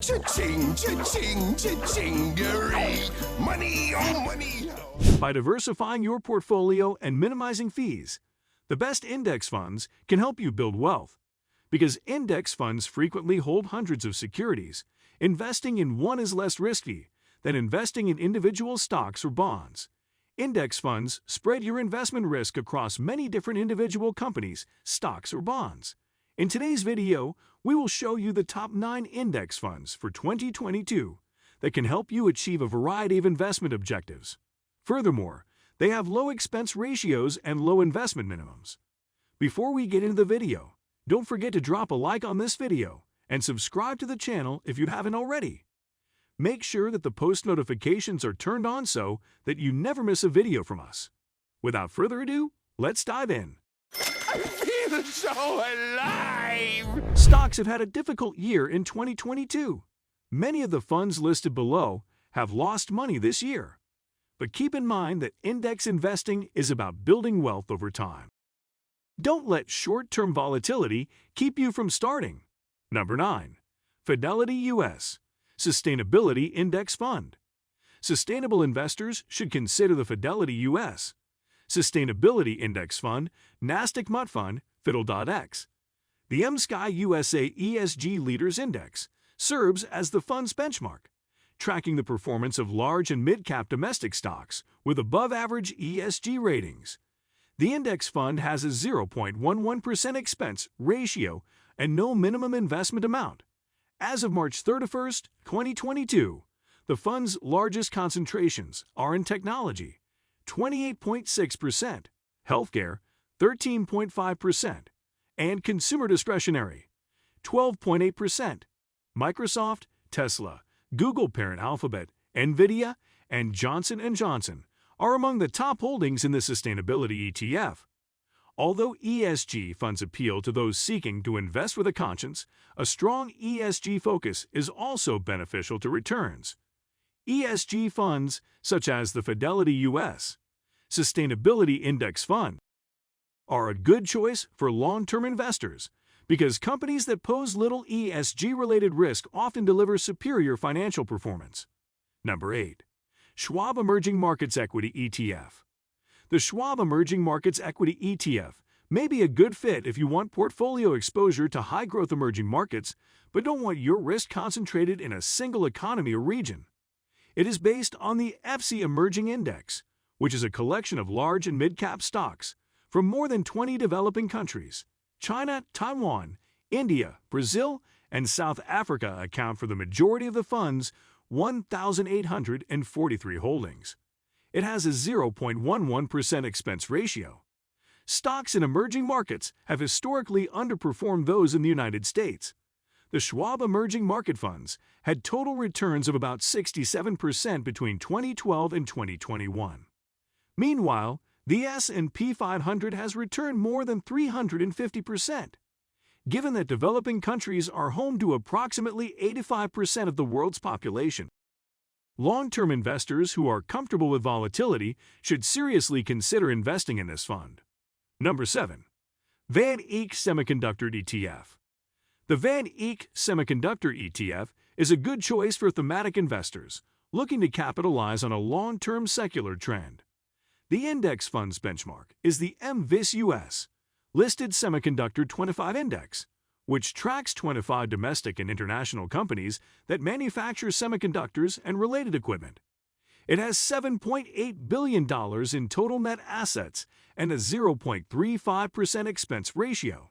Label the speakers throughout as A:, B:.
A: Cha-ching, cha-ching, cha-chingery. Money, oh money.
B: By diversifying your portfolio and minimizing fees, the best index funds can help you build wealth. Because index funds frequently hold hundreds of securities, investing in one is less risky than investing in individual stocks or bonds. Index funds spread your investment risk across many different individual companies, stocks, or bonds. In today's video, we will show you the top 9 index funds for 2022 that can help you achieve a variety of investment objectives. Furthermore, they have low expense ratios and low investment minimums. Before we get into the video, don't forget to drop a like on this video and subscribe to the channel if you haven't already. Make sure that the post notifications are turned on so that you never miss a video from us. Without further ado, let's dive in.
A: I feel so alive.
B: Stocks have had a difficult year in 2022. Many of the funds listed below have lost money this year. But keep in mind that index investing is about building wealth over time. Don't let short-term volatility keep you from starting. Number 9. Fidelity US Sustainability Index Fund. Sustainable investors should consider the Fidelity US Sustainability Index Fund, NASDAQ Mut Fund, FIDL.X. The MSCI USA ESG Leaders Index serves as the fund's benchmark, tracking the performance of large and mid-cap domestic stocks with above-average ESG ratings. The index fund has a 0.11% expense ratio and no minimum investment amount. As of March 31, 2022, the fund's largest concentrations are in technology, 28.6%, healthcare, 13.5%, and consumer discretionary, 12.8%. Microsoft, Tesla, Google parent Alphabet, Nvidia, and Johnson & Johnson are among the top holdings in the sustainability ETF. Although ESG funds appeal to those seeking to invest with a conscience, a strong ESG focus is also beneficial to returns. ESG funds, such as the Fidelity US Sustainability Index Fund, are a good choice for long-term investors because companies that pose little ESG-related risk often deliver superior financial performance. Number 8. Schwab Emerging Markets Equity ETF. The Schwab Emerging Markets Equity ETF may be a good fit if you want portfolio exposure to high-growth emerging markets but don't want your risk concentrated in a single economy or region. It is based on the FTSE Emerging Index, which is a collection of large and mid-cap stocks from more than 20 developing countries. China, Taiwan, India, Brazil, and South Africa account for the majority of the fund's 1,843 holdings. It has a 0.11% expense ratio. Stocks in emerging markets have historically underperformed those in the United States. The Schwab Emerging Market Funds had total returns of about 67% between 2012 and 2021. Meanwhile, the S&P 500 has returned more than 350%. Given that developing countries are home to approximately 85% of the world's population, long-term investors who are comfortable with volatility should seriously consider investing in this fund. Number 7. VanEck Semiconductor ETF. The VanEck Semiconductor ETF is a good choice for thematic investors looking to capitalize on a long-term secular trend. The index fund's benchmark is the MVIS US Listed Semiconductor 25 Index, which tracks 25 domestic and international companies that manufacture semiconductors and related equipment. It has $7.8 billion in total net assets and a 0.35% expense ratio.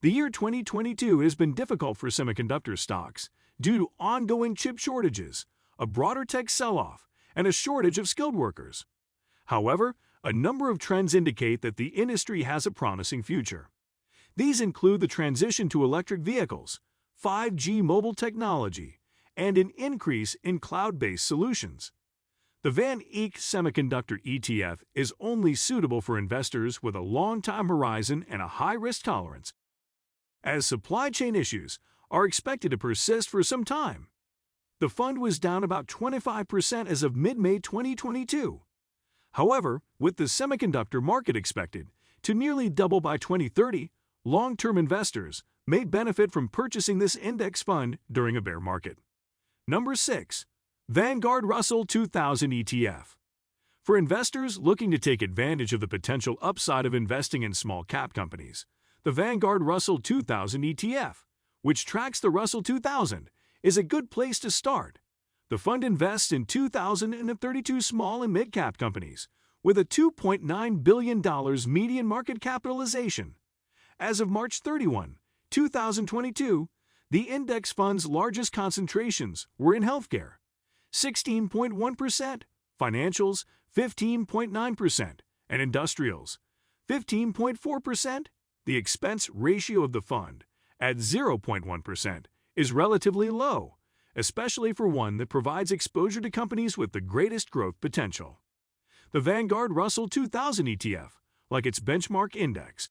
B: The year 2022 has been difficult for semiconductor stocks due to ongoing chip shortages, a broader tech sell-off, and a shortage of skilled workers. However, a number of trends indicate that the industry has a promising future. These include the transition to electric vehicles, 5G mobile technology, and an increase in cloud-based solutions. The VanEck Semiconductor ETF is only suitable for investors with a long time horizon and a high risk tolerance, as supply chain issues are expected to persist for some time. The fund was down about 25% as of mid-May 2022. However, with the semiconductor market expected to nearly double by 2030, long-term investors may benefit from purchasing this index fund during a bear market. Number 6. Vanguard Russell 2000 ETF. For investors looking to take advantage of the potential upside of investing in small-cap companies, the Vanguard Russell 2000 ETF, which tracks the Russell 2000, is a good place to start. The fund invests in 2,032 small and mid-cap companies with a $2.9 billion median market capitalization. As of March 31, 2022, the index fund's largest concentrations were in healthcare, 16.1%, financials, 15.9%, and industrials, 15.4%. The expense ratio of the fund, at 0.1%, is relatively low, especially for one that provides exposure to companies with the greatest growth potential. The Vanguard Russell 2000 ETF, like its benchmark index,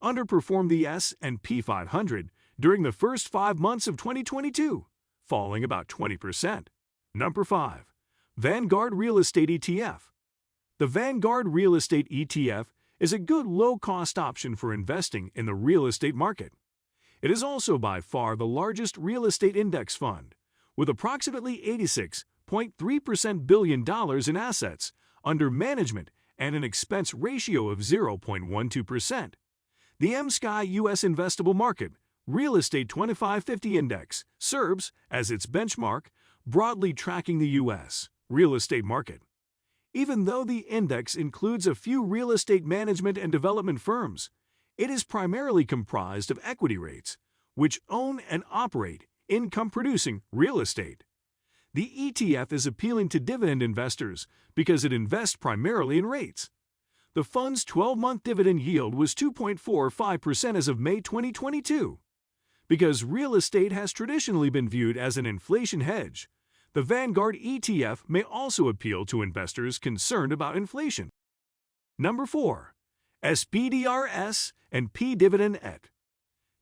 B: underperformed the S&P 500 during the first 5 months of 2022, falling about 20%. Number 5. Vanguard Real Estate ETF. The Vanguard Real Estate ETF is a good low-cost option for investing in the real estate market. It is also by far the largest real estate index fund, with approximately $86.3 billion in assets under management and an expense ratio of 0.12%. The MSCI U.S. Investable Market Real Estate 2550 Index serves as its benchmark, broadly tracking the U.S. real estate market. Even though the index includes a few real estate management and development firms, it is primarily comprised of equity REITs, which own and operate income-producing real estate. The ETF is appealing to dividend investors because it invests primarily in REITs. The fund's 12-month dividend yield was 2.45% as of May 2022. Because real estate has traditionally been viewed as an inflation hedge, the Vanguard ETF may also appeal to investors concerned about inflation. Number 4. SPDR and P Dividend ET.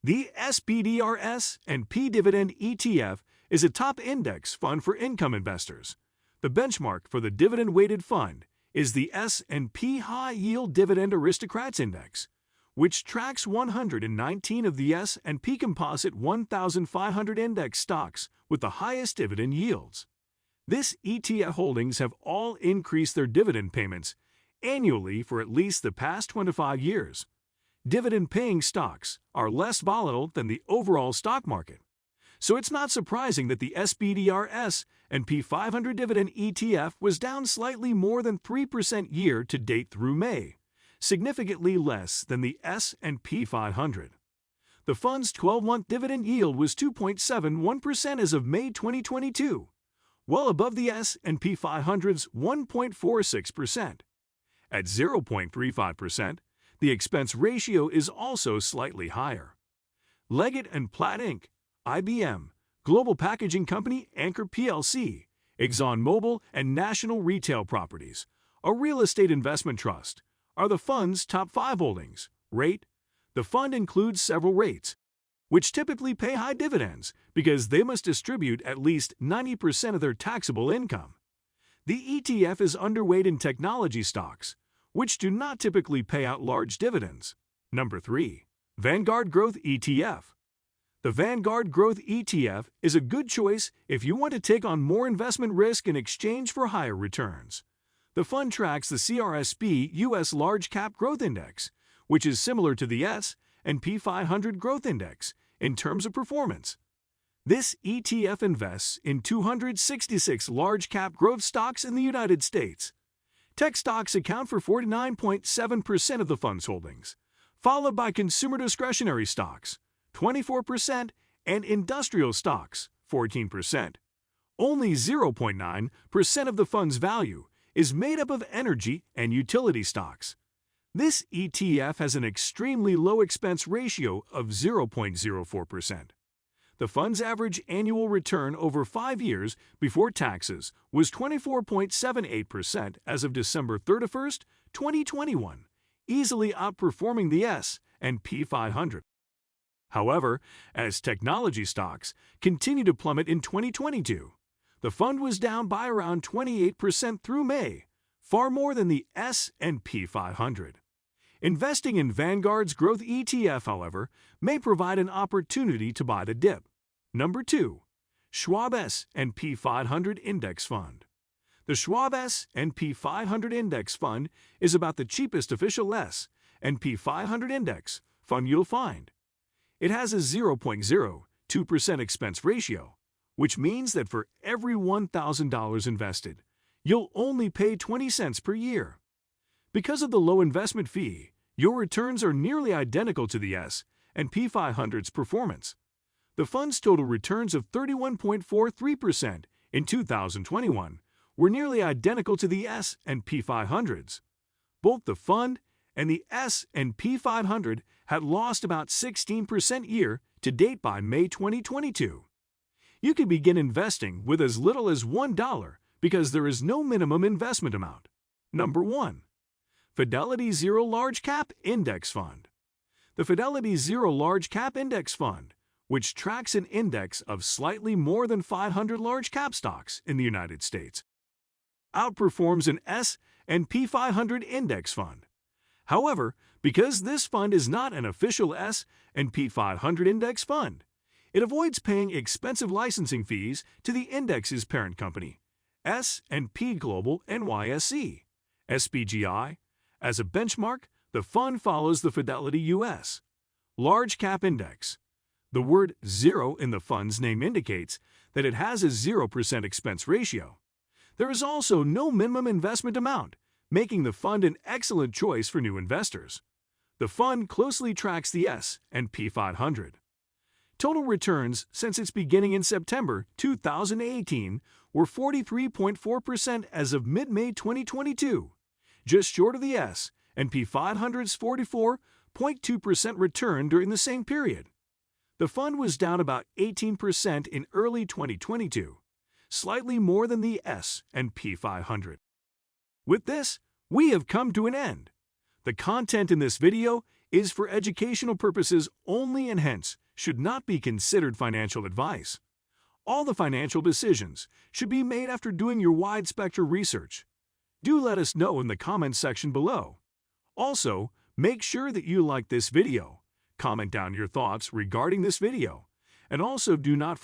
B: The SPDR and P Dividend ETF is a top index fund for income investors. The benchmark for the dividend-weighted fund is the S&P High Yield Dividend Aristocrats Index, which tracks 119 of the S&P Composite 1,500 index stocks with the highest dividend yields. This ETF holdings have all increased their dividend payments annually for at least the past 25 years. Dividend-paying stocks are less volatile than the overall stock market, so it's not surprising that the SPDR S&P 500 Dividend ETF was down slightly more than 3% year-to-date through May, significantly less than the S&P 500. The fund's 12-month dividend yield was 2.71% as of May 2022, well above the S&P 500's 1.46%. At 0.35%, the expense ratio is also slightly higher. Leggett & Platt Inc., IBM, Global Packaging Company, Anchor plc, ExxonMobil, and National Retail Properties, a real estate investment trust, are the fund's top 5 holdings. Rate. The fund includes several REITs, which typically pay high dividends because they must distribute at least 90% of their taxable income. The ETF is underweight in technology stocks, which do not typically pay out large dividends. Number 3. Vanguard Growth ETF. The Vanguard Growth ETF is a good choice if you want to take on more investment risk in exchange for higher returns. The fund tracks the CRSP U.S. Large Cap Growth Index, which is similar to the S&P 500 Growth Index in terms of performance. This ETF invests in 266 large-cap growth stocks in the United States. Tech stocks account for 49.7% of the fund's holdings, followed by consumer discretionary stocks, 24%, and industrial stocks, 14%. Only 0.9% of the fund's value is made up of energy and utility stocks. This ETF has an extremely low expense ratio of 0.04%. The fund's average annual return over 5 years before taxes was 24.78% as of December 31, 2021, easily outperforming the S&P 500. However, as technology stocks continue to plummet in 2022, the fund was down by around 28% through May, far more than the S&P 500. Investing in Vanguard's growth ETF, however, may provide an opportunity to buy the dip. Number 2. Schwab S&P 500 Index Fund. The Schwab S&P 500 Index Fund is about the cheapest official S&P 500 index fund you'll find. It has a 0.02% expense ratio, which means that for every $1,000 invested, you'll only pay 20 cents per year. Because of the low investment fee, your returns are nearly identical to the S&P 500's performance. The fund's total returns of 31.43% in 2021 were nearly identical to the S&P 500's. Both the fund and the S&P 500 had lost about 16% year to date by May 2022. You can begin investing with as little as $1 because there is no minimum investment amount. Number 1. Fidelity Zero Large Cap Index Fund. The Fidelity Zero Large Cap Index Fund, which tracks an index of slightly more than 500 large cap stocks in the United States, outperforms an S&P 500 index fund. However, because this fund is not an official S&P 500 index fund, it avoids paying expensive licensing fees to the index's parent company, S&P Global NYSE, SPDR. As a benchmark, the fund follows the Fidelity U.S. Large Cap Index. The word zero in the fund's name indicates that it has a 0% expense ratio. There is also no minimum investment amount, making the fund an excellent choice for new investors. The fund closely tracks the S&P 500. Total returns since its beginning in September 2018 were 43.4% as of mid-May 2022, just short of the S&P 500's 44.2% return during the same period. The fund was down about 18% in early 2022, slightly more than the S&P 500. With this, we have come to an end. The content in this video is for educational purposes only and hence should not be considered financial advice. All the financial decisions should be made after doing your wide-spectrum research. Do let us know in the comments section below. Also, make sure that you like this video, comment down your thoughts regarding this video, and also do not forget